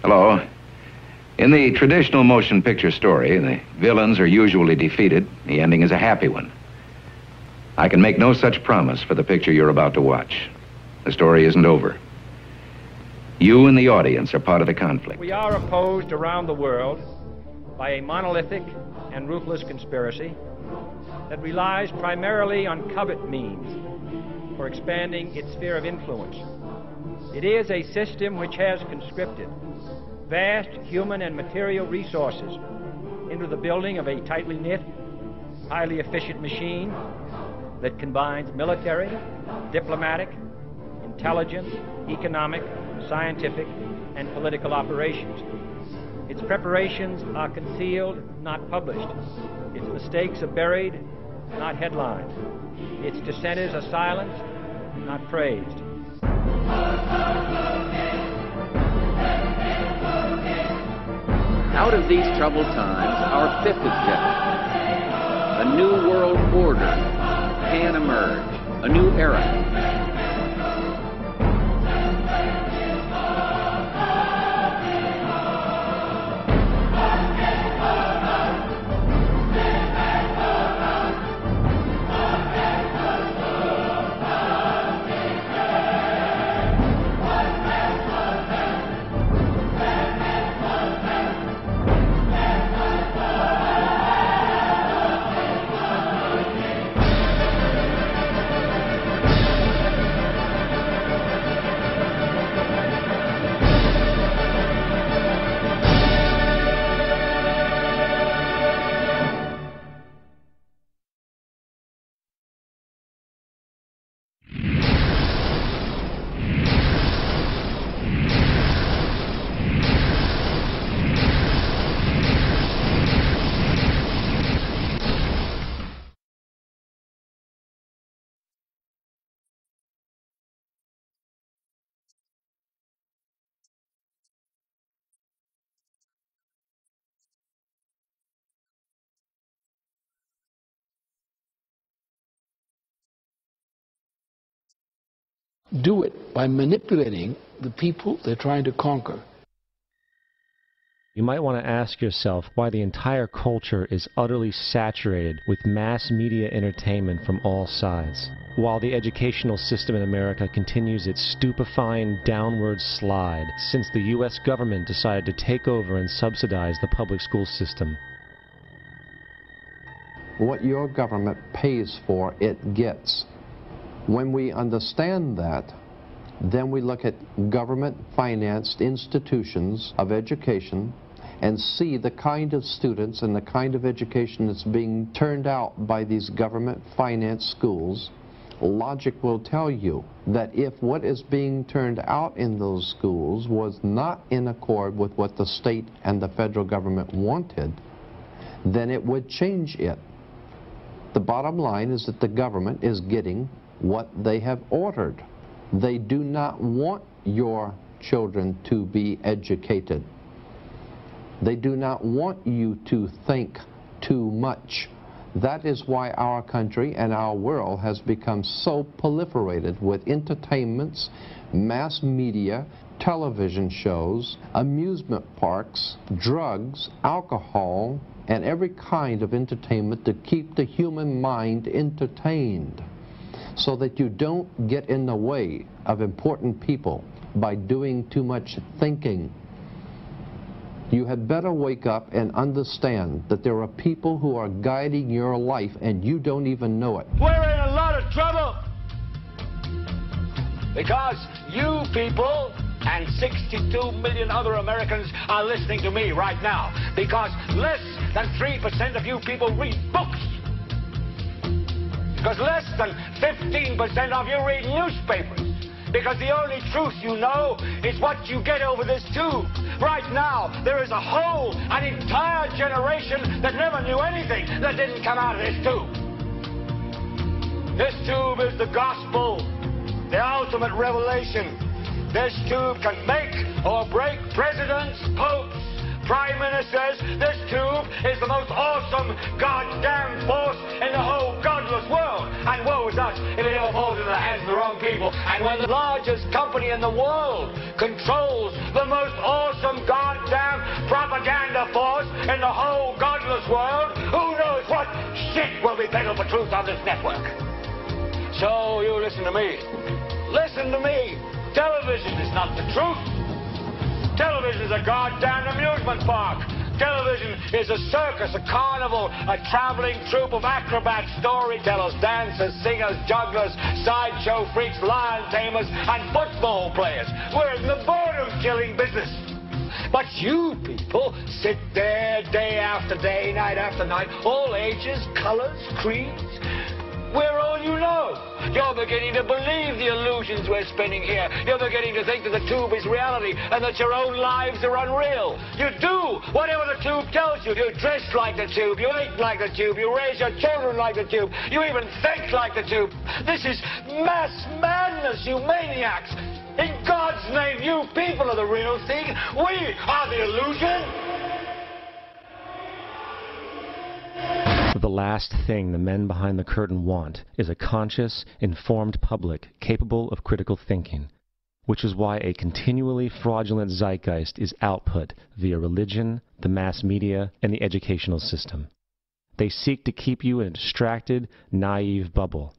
Hello. In the traditional motion picture story, the villains are usually defeated. The ending is a happy one. I can make no such promise for the picture you're about to watch. The story isn't over. You and the audience are part of the conflict. We are opposed around the world by a monolithic and ruthless conspiracy that relies primarily on covert means for expanding its sphere of influence. It is a system which has conscripted vast human and material resources into the building of a tightly knit, highly efficient machine that combines military, diplomatic, intelligence, economic, scientific, and political operations. Its preparations are concealed, not published. Its mistakes are buried, not headlined. Its dissenters are silenced, not praised. Out of these troubled times, our fifth objective, a new world order, can emerge, a new era. Do it by manipulating the people they're trying to conquer. You might want to ask yourself why the entire culture is utterly saturated with mass media entertainment from all sides, while the educational system in America continues its stupefying downward slide since the U.S. government decided to take over and subsidize the public school system. What your government pays for, it gets. When we understand that, then we look at government-financed institutions of education and see the kind of students and the kind of education that's being turned out by these government-financed schools. Logic will tell you that if what is being turned out in those schools was not in accord with what the state and the federal government wanted, then it would change it. The bottom line is that the government is getting what they have ordered. They do not want your children to be educated. They do not want you to think too much. That is why our country and our world has become so proliferated with entertainments, mass media, television shows, amusement parks, drugs, alcohol, and every kind of entertainment to keep the human mind entertained, so that you don't get in the way of important people by doing too much thinking. You had better wake up and understand that there are people who are guiding your life and you don't even know it. We're in a lot of trouble because you people and 62 million other Americans are listening to me right now, because less than 3% of you people read books. Because less than 15% of you read newspapers. Because the only truth you know is what you get over this tube. Right now, there is an entire generation that never knew anything that didn't come out of this tube. This tube is the gospel, the ultimate revelation. This tube can make or break presidents, popes, prime ministers, this tube is the most awesome goddamn force in the whole godless world. And woe is us if it ever falls into the hands of the wrong people. And when the largest company in the world controls the most awesome goddamn propaganda force in the whole godless world, who knows what shit will be peddled for truth on this network. So you listen to me. Listen to me. Television is not the truth. Television is a goddamn amusement park. Television is a circus, a carnival, a traveling troupe of acrobats, storytellers, dancers, singers, jugglers, sideshow freaks, lion tamers, and football players. We're in the boredom-killing business. But you people sit there day after day, night after night, all ages, colors, creeds. We're all you know. You're beginning to believe the illusions we're spinning here. You're beginning to think that the tube is reality and that your own lives are unreal. You do whatever the tube tells you. You dress like the tube. You eat like the tube. You raise your children like the tube. You even think like the tube. This is mass madness, you maniacs. In God's name, you people are the real thing. We are the illusion. The last thing the men behind the curtain want is a conscious, informed public capable of critical thinking, which is why a continually fraudulent zeitgeist is output via religion, the mass media, and the educational system. They seek to keep you in a distracted, naive bubble,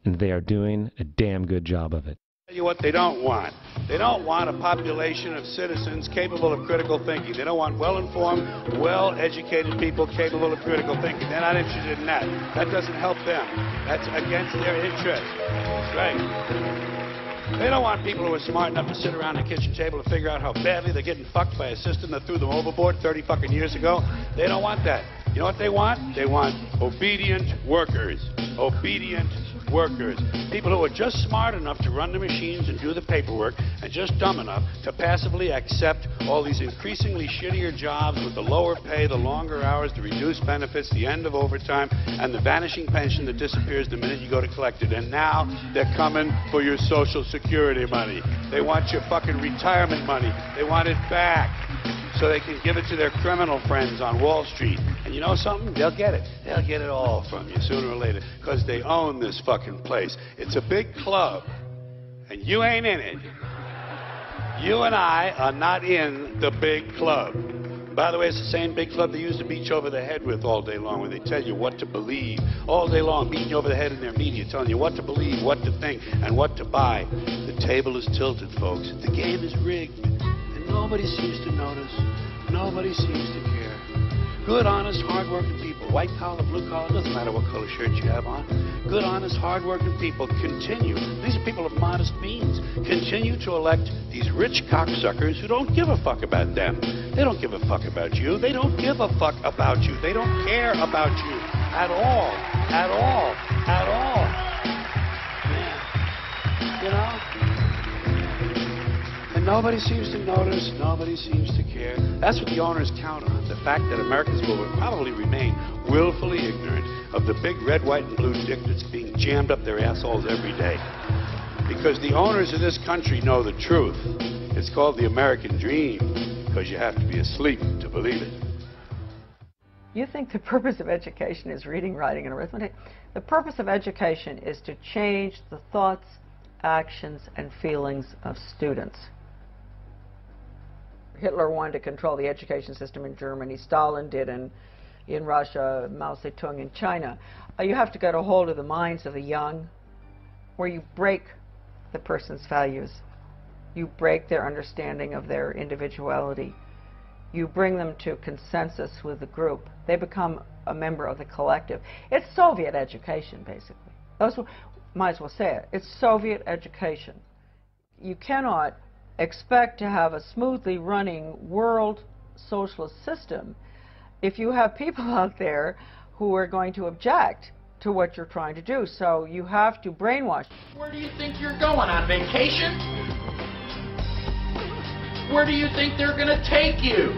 and they are doing a damn good job of it. Tell you what they don't want. They don't want a population of citizens capable of critical thinking. They don't want well-informed, well-educated people capable of critical thinking. They're not interested in that. That doesn't help them. That's against their interest. That's right. They don't want people who are smart enough to sit around the kitchen table to figure out how badly they're getting fucked by a system that threw them overboard 30 fucking years ago. They don't want that. You know what they want? They want obedient workers. Obedient workers. People who are just smart enough to run the machines and do the paperwork and just dumb enough to passively accept all these increasingly shittier jobs with the lower pay, the longer hours, the reduced benefits, the end of overtime, and the vanishing pension that disappears the minute you go to collect it. And now they're coming for your Social Security money. They want your fucking retirement money. They want it back so they can give it to their criminal friends on Wall Street. And you know something? They'll get it. They'll get it all from you sooner or later because they own this fucking place. It's a big club, and you ain't in it. You and I are not in the big club. By the way, it's the same big club they used to beat you over the head with all day long, where they tell you what to believe. All day long, beating you over the head in their media, telling you what to believe, what to think, and what to buy. The table is tilted, folks. The game is rigged. Nobody seems to notice. Nobody seems to care. Good, honest, hard-working people, white collar, blue collar, doesn't matter what color shirt you have on. Good, honest, hard-working people continue. These are people of modest means. Continue to elect these rich cocksuckers who don't give a fuck about them. They don't give a fuck about you. They don't give a fuck about you. They don't care about you at all. At all. At all. Yeah. You know? And nobody seems to notice, nobody seems to care. That's what the owners count on, the fact that Americans will probably remain willfully ignorant of the big red, white, and blue dick that's being jammed up their assholes every day. Because the owners of this country know the truth. It's called the American dream, because you have to be asleep to believe it. You think the purpose of education is reading, writing, and arithmetic? The purpose of education is to change the thoughts, actions, and feelings of students. Hitler wanted to control the education system in Germany. Stalin did in Russia, Mao Zedong in China. You have to get a hold of the minds of the young, where you break the person's values. You break their understanding of their individuality. You bring them to consensus with the group. They become a member of the collective. It's Soviet education, basically. Those might as well say it. It's Soviet education. You cannot expect to have a smoothly running world socialist system if you have people out there who are going to object to what you're trying to do. So you have to brainwash. Where do you think you're going? On vacation? Where do you think they're going to take you?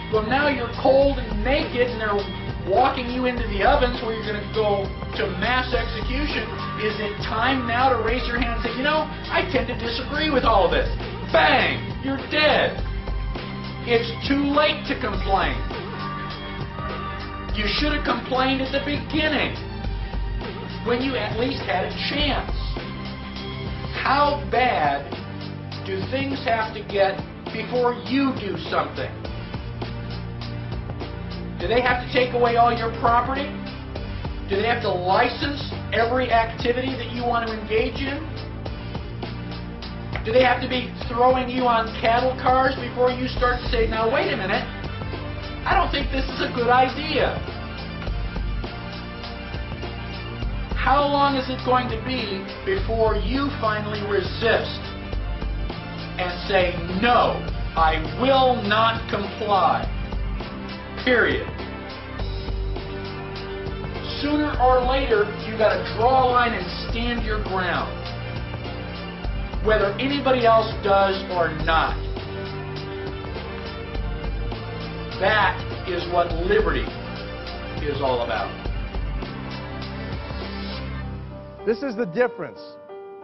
Well, now you're cold and naked and they're walking you into the ovens where you're going to go to mass execution. Is it time now to raise your hand and say, you know, I tend to disagree with all of this? Bang! You're dead. it's too late to complain. You should have complained at the beginning, when you at least had a chance. How bad do things have to get before you do something? Do they have to take away all your property? Do they have to license every activity that you want to engage in? Do they have to be throwing you on cattle cars before you start to say, now wait a minute, I don't think this is a good idea? How long is it going to be before you finally resist and say, no, I will not comply? Period. Sooner or later, you've got to draw a line and stand your ground, whether anybody else does or not. That is what liberty is all about. This is the difference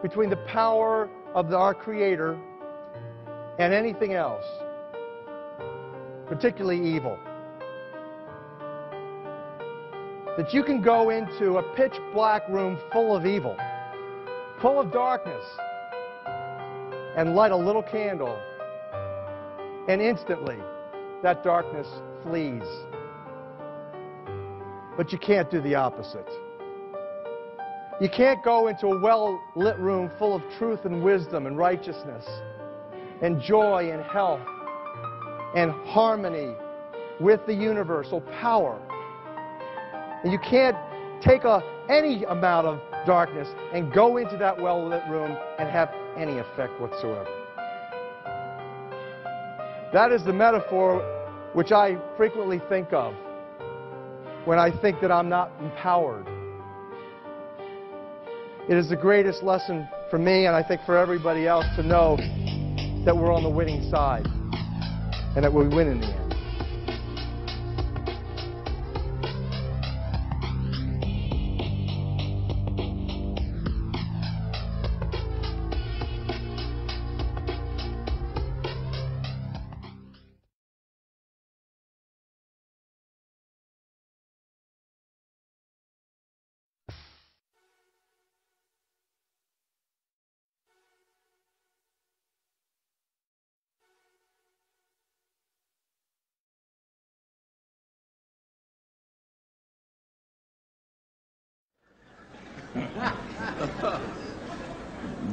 between the power of our Creator and anything else, particularly evil. That you can go into a pitch black room full of evil, full of darkness, and light a little candle, and instantly that darkness flees. But you can't do the opposite. You can't go into a well-lit room full of truth and wisdom and righteousness and joy and health and harmony with the universal power. And you can't take any amount of darkness and go into that well-lit room and have any effect whatsoever. That is the metaphor which I frequently think of when I think that I'm not empowered. It is the greatest lesson for me, and I think for everybody else, to know that we're on the winning side and that we win in the end.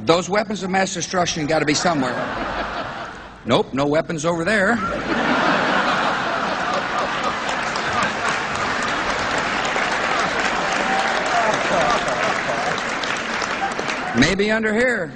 Those weapons of mass destruction got to be somewhere. Nope, no weapons over there. Maybe under here.